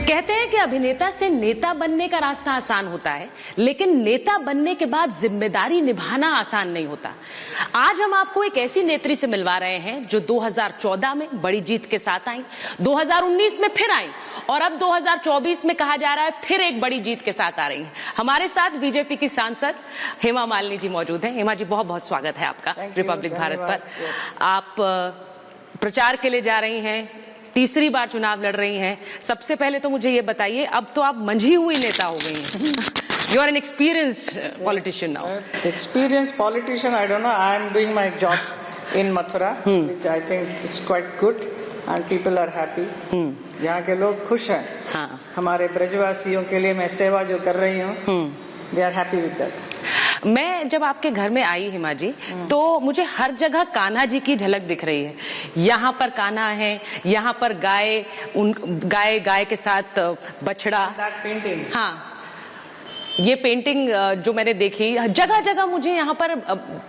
कहते हैं कि अभिनेता से नेता बनने का रास्ता आसान होता है, लेकिन नेता बनने के बाद जिम्मेदारी निभाना आसान नहीं होता। आज हम आपको एक ऐसी नेत्री से मिलवा रहे हैं जो 2014 में बड़ी जीत के साथ आई, 2019 में फिर आई और अब 2024 में कहा जा रहा है फिर एक बड़ी जीत के साथ आ रही है। हमारे साथ बीजेपी की सांसद हेमा मालिनी जी मौजूद हैं। हेमा जी, बहुत बहुत स्वागत है आपका रिपब्लिक भारत पर। आप प्रचार के लिए जा रही हैं, तीसरी बार चुनाव लड़ रही हैं। सबसे पहले तो मुझे ये बताइए, अब तो आप मंझी हुई नेता हो गई हैं। You are an experienced politician now. Experienced politician, I don't know. I am doing my job in Mathura, which I think it's quite good, and people are happy. यहाँ के लोग खुश हैं। हाँ। हमारे ब्रजवासियों के लिए मैं सेवा जो कर रही हूँ, they are happy with that. मैं जब आपके घर में आई हेमा जी, तो मुझे हर जगह कान्हा जी की झलक दिख रही है। यहाँ पर कान्हा है, यहाँ पर गाय के साथ बछड़ा। That painting. हाँ, ये पेंटिंग जो मैंने देखी, जगह जगह मुझे यहाँ पर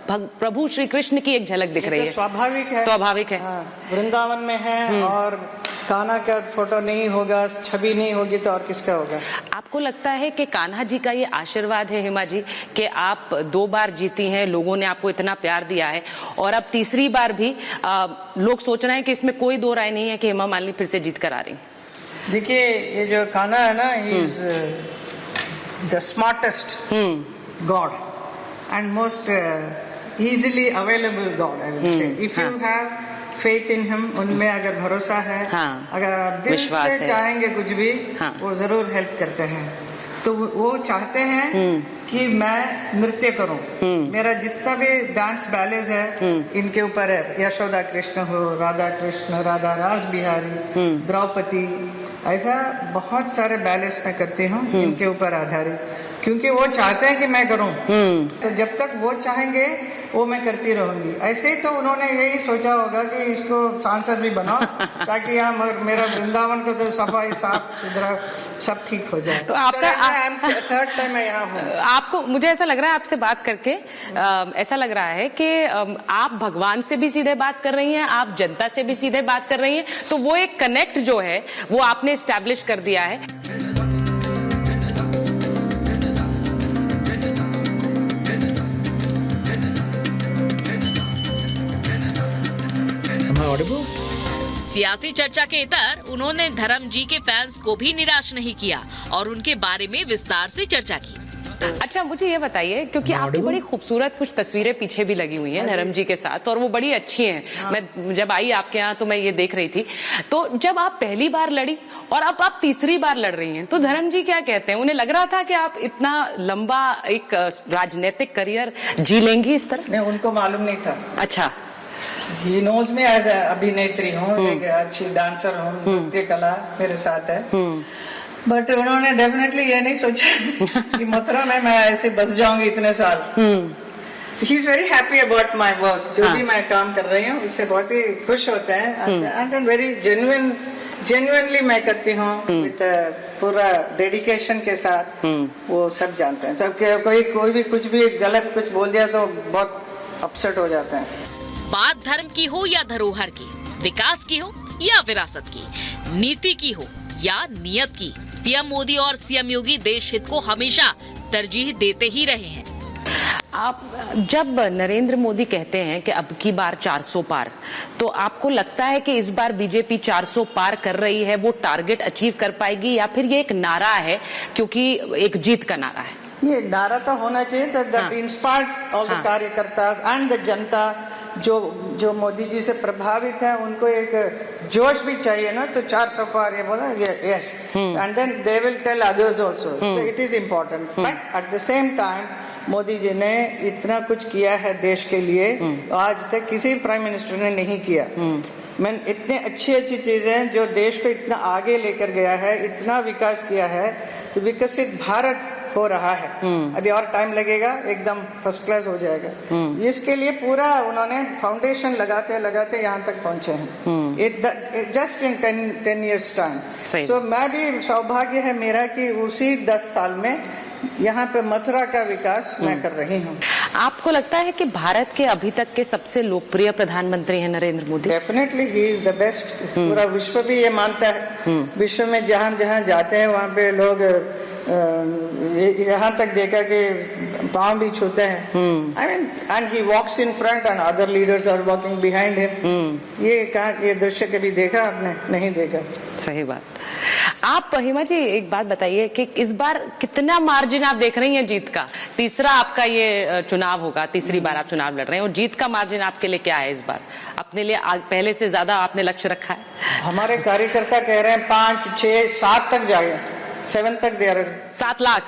प्रभु श्री कृष्ण की एक झलक दिख रही है। स्वाभाविक है। स्वाभाविक है। हाँ, वृंदावन में है और कान्हा का फोटो नहीं होगा, छवि नहीं होगी तो और किसका होगा। आपको लगता है कि कान्हा जी का ये आशीर्वाद है हेमा जी कि आप 2 बार जीती हैं, लोगों ने आपको इतना प्यार दिया है और अब तीसरी बार भी लोग सोच रहे हैं कि इसमें कोई दो राय नहीं है कि हेमा मालिनी फिर से जीत कर आ रही है? देखिए, ये जो कान्हा है ना, the smartest God and most easily available God, I will say. If you have faith in him, उनमें अगर भरोसा है, अगर आप दिल से चाहेंगे कुछ भी, वो जरूर हेल्प करते हैं। तो वो चाहते हैं कि मैं नृत्य करूं। मेरा जितना भी डांस बैलेज है इनके ऊपर है। यशोदा कृष्ण हो, राधा कृष्ण, राधा रास बिहारी, द्रौपदी, ऐसा बहुत सारे बैलेंस मैं करती हूँ इनके ऊपर आधारित, क्योंकि वो चाहते हैं कि मैं करूं। तो जब तक वो चाहेंगे वो मैं करती रहूंगी। ऐसे ही तो उन्होंने यही सोचा होगा कि इसको सांसद भी बनाओ ताकि यहाँ मेरा वृंदावन को तो सफाई साफ सुथरा सब ठीक हो जाए। तो आपका थर्ड टाइम मैं यहाँ हूँ। आपको, मुझे ऐसा लग रहा है आपसे बात करके, ऐसा लग रहा है कि आप भगवान से भी सीधे बात कर रही हैं, आप जनता से भी सीधे बात कर रही हैं। तो वो एक कनेक्ट जो है वो आपने एस्टैब्लिश कर दिया है। सियासी चर्चा के इतर उन्होंने धर्म जी के फैंस को भी निराश नहीं किया और उनके बारे में विस्तार से चर्चा की। अच्छा, मुझे ये बताइए, क्योंकि आपकी बड़ी खूबसूरत कुछ तस्वीरें पीछे भी लगी हुई हैं धर्म जी के साथ और वो बड़ी अच्छी हैं। मैं जब आई आपके यहाँ तो मैं ये देख रही थी। तो जब आप पहली बार लड़ी और अब आप तीसरी बार लड़ रही हैं, तो धर्म जी क्या कहते हैं? उन्हें लग रहा था कि आप इतना लंबा एक राजनीतिक करियर जी लेंगी इस तरह? नहीं, उनको मालूम नहीं था। अच्छा। He knows me as a अभिनेत्री हूँ, एक अच्छी डांसर हूँ, नृत्य कला मेरे साथ है। बट उन्होंने डेफिनेटली ये नहीं सोचा कि मथुरा में मैं ऐसे बस जाऊंगी इतने साल। He is very happy about my work. जो भी मैं काम कर रही हूँ उससे बहुत ही खुश होते हैं। And very genuinely मैं करती हूँ with पूरा डेडिकेशन के साथ। वो सब जानते हैं। तब कोई भी कुछ भी गलत कुछ बोल दिया तो बहुत अपसेट हो जाते हैं। बात धर्म की हो या धरोहर की, विकास की हो या विरासत की, नीति की हो या नियत की, पीएम मोदी और सीएम योगी देश हित को हमेशा तरजीह देते ही रहे हैं। आप जब नरेंद्र मोदी कहते हैं कि अब की बार 400 पार, तो आपको लगता है कि इस बार बीजेपी 400 पार कर रही है, वो टारगेट अचीव कर पाएगी, या फिर ये एक नारा है क्योंकि एक जीत का नारा है? ये नारा तो होना चाहिए, दैट इंस्पायर्स ऑल द कार्यकर्ता एंड द जनता जो मोदी जी से प्रभावित है। उनको एक जोश भी चाहिए ना, तो 400 पार ये बोला, yes, and then they will tell others also. It is important, but at the same time Modi ji ने इतना कुछ किया है देश के लिए, आज तक किसी प्राइम मिनिस्टर ने नहीं किया। मैं इतने अच्छी चीजें जो देश को इतना आगे लेकर गया है, इतना विकास किया है, तो विकसित भारत हो रहा है। अभी और टाइम लगेगा, एकदम फर्स्ट क्लास हो जाएगा। इसके लिए पूरा उन्होंने फाउंडेशन लगाते लगाते यहाँ तक पहुंचे हैं, जस्ट इन 10 years टाइम। सो मैं भी सौभाग्य है मेरा कि उसी 10 साल में यहाँ पे मथुरा का विकास मैं कर रही हूँ। आपको लगता है कि भारत के अभी तक के सबसे लोकप्रिय प्रधानमंत्री हैं Narendra Modi? Definitely he is the best. पूरा विश्व भी ये मानता है। विश्व में जहाँ जहाँ जाते हैं वहाँ पे लोग यहाँ तक देखा कि पाँव भी छूते हैं। I mean and he walks in front and other leaders are walking behind him. ये दृश्य कभी देखा आपने? नहीं देखा। सही बात। आप हिमा जी एक बात बताइए कि इस बार कितना मार्जिन आप देख रही हैं जीत का? तीसरा आपका ये चुनाव होगा, तीसरी बार आप चुनाव लड़ रहे हैं और जीत का मार्जिन आपके लिए क्या है इस बार? अपने लिए पहले से ज्यादा आपने लक्ष्य रखा है? हमारे कार्यकर्ता कह रहे हैं 5, 6, 7 तक जाए, 7 तक दे रहे। 7 लाख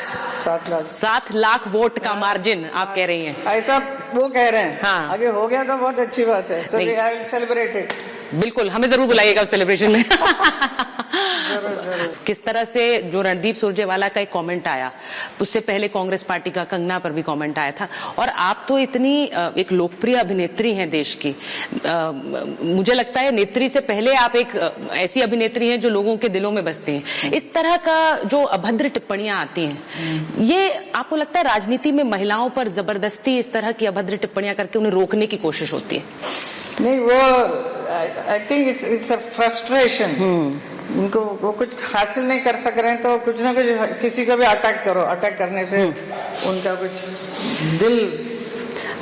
7 लाख वोट का मार्जिन आप कह रही हैं? ऐसा वो कह रहे हैं। हाँ। आगे हो गया तो बहुत अच्छी बात है। तो आई विल सेलिब्रेट इट। बिल्कुल, हमें जरूर बुलाइएगा उस सेलिब्रेशन में। किस तरह से जो रणदीप सुरजेवाला का एक कमेंट आया, उससे पहले कांग्रेस पार्टी का कंगना पर भी कमेंट आया था, और आप तो इतनी एक लोकप्रिय अभिनेत्री हैं देश की, मुझे लगता है नेत्री से पहले आप एक ऐसी अभिनेत्री हैं जो लोगों के दिलों में बसती हैं। इस तरह का जो अभद्र टिप्पणियां आती हैं, ये आपको लगता है राजनीति में महिलाओं पर जबरदस्ती इस तरह की अभद्र टिप्पणियां करके उन्हें रोकने की कोशिश होती है? नहीं, वो I think it's a frustration. उनको वो कुछ हासिल नहीं कर सक रहे हैं तो कुछ ना कुछ किसी को भी अटैक करो। अटैक करने से उनका कुछ दिल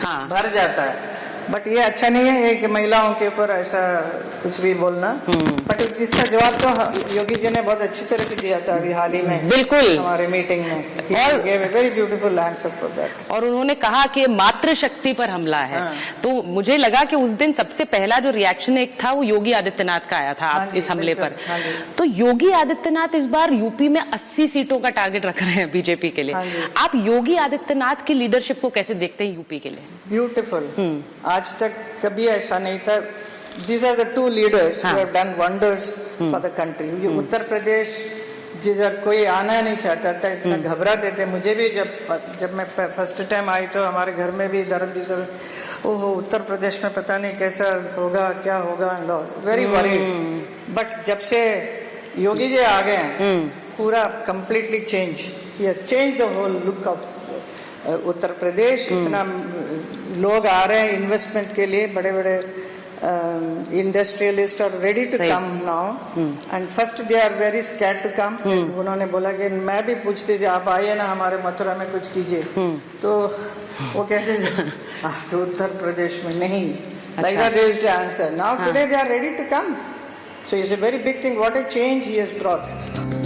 भर जाता है। बट ये अच्छा नहीं है कि महिलाओं के ऊपर ऐसा कुछ भी बोलना। बट इसका जवाब तो योगी जी ने बहुत अच्छी तरह से दिया था अभी हाल ही में। बिल्कुल, हमारे मीटिंग में। और very beautiful answer for that. और उन्होंने कहा कि मातृ शक्ति पर हमला है। तो मुझे लगा कि उस दिन सबसे पहला जो रिएक्शन एक था वो योगी आदित्यनाथ का आया था इस हमले पर। तो योगी आदित्यनाथ इस बार यूपी में 80 सीटों का टारगेट रख रहे हैं बीजेपी के लिए। आप योगी आदित्यनाथ की लीडरशिप को कैसे देखते हैं यूपी के लिए? ब्यूटीफुल। आज तक कभी ऐसा नहीं था। These are the two leaders who have done wonders for the country. Uttar Pradesh जिधर कोई आना नहीं चाहता था, इतना घबराते थे। मुझे भी जब मैं फर्स्ट टाइम आई तो हमारे घर में भी धर्मजी सर, ओहो उत्तर प्रदेश में पता नहीं कैसा होगा, क्या होगा, वेरी वरीड। बट जब से योगी जी आ गए पूरा completely change, he has changed the whole look of Uttar Pradesh. इतना लोग आ रहे हैं इन्वेस्टमेंट के लिए, बड़े बड़े industrialist are ready to come now and first they are very scared to come. उन्होंने बोला कि मैं भी पूछती थी आप आइए ना हमारे मथुरा में कुछ कीजिए, तो वो कहते थे उत्तर प्रदेश में नहीं। Like that is the answer. Now today they are ready to come. So it's a very big thing. What a change he has brought.